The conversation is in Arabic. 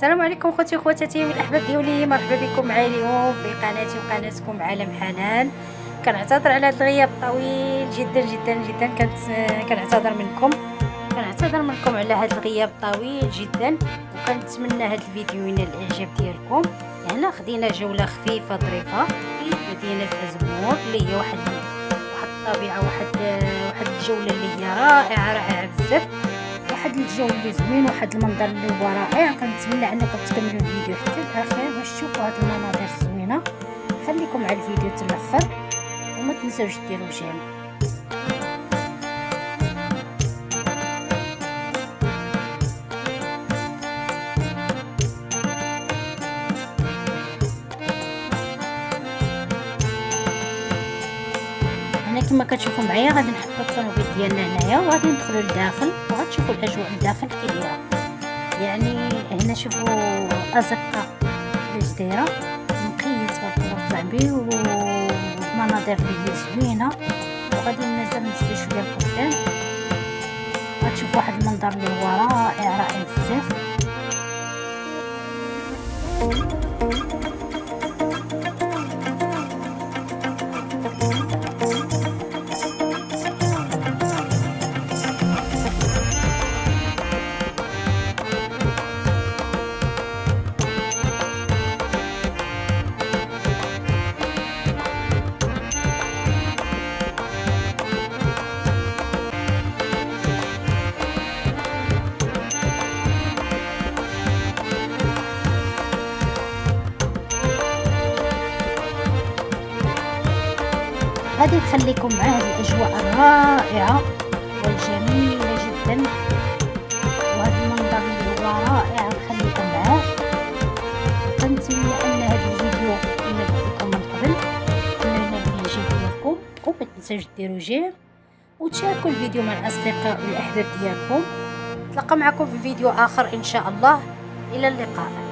السلام عليكم خوتي وخواتاتي والاحباب ديالي، مرحبا بكم معايا اليوم في قناتي وقناتكم عالم حنان. كنعتذر على هذا الغياب الطويل جدا جدا جدا. كنعتذر منكم على هذا الغياب الطويل جدا، وكنتمنى هذا الفيديو ينال الاعجاب ديالكم. هنا خدينا جوله خفيفه ظريفه في مدينه ازمور، اللي هي واحد الطبيعه، واحد الجوله اللي هي رائعه بزاف، واحد الجو اللي زوين، واحد المنظر اللي هو رائع. كنتمنى انكم تكملوا الفيديو حتى الاخير باش تشوفوا هاد المناظر الزوينه. خليكم على الفيديو حتى الاخر وما تنساوش ديروا جيم. هنا كما كتشوفوا معايا غادي نحطوا الطوموبيل ديالنا هنايا وغادي ندخلوا لداخل، وغتشوفوا الاجواء لداخل كي دايره. يعني هنا شوفوا ازقه اللي دايره نقيه تبارك الله صاحبي، والمناظر اللي هي زوينه. وغادي مازال نزيدو شويه لقدام، غتشوفوا واحد المنظر اللي هو رائع بزاف. غادي نخليكم مع هذه الاجواء الرائعه والجميله جدا، وهذا المنظر اللي هو رائع. نخليكم معاه. كنتمنى ان هذا الفيديو اللي قلت لكم من قبل ينال الاعجاب ديالكم، وما تنساوش ديروا جيم وتشاركوا الفيديو مع الاصدقاء والاحباب ديالكم. نتلاقى معكم في فيديو اخر ان شاء الله. الى اللقاء.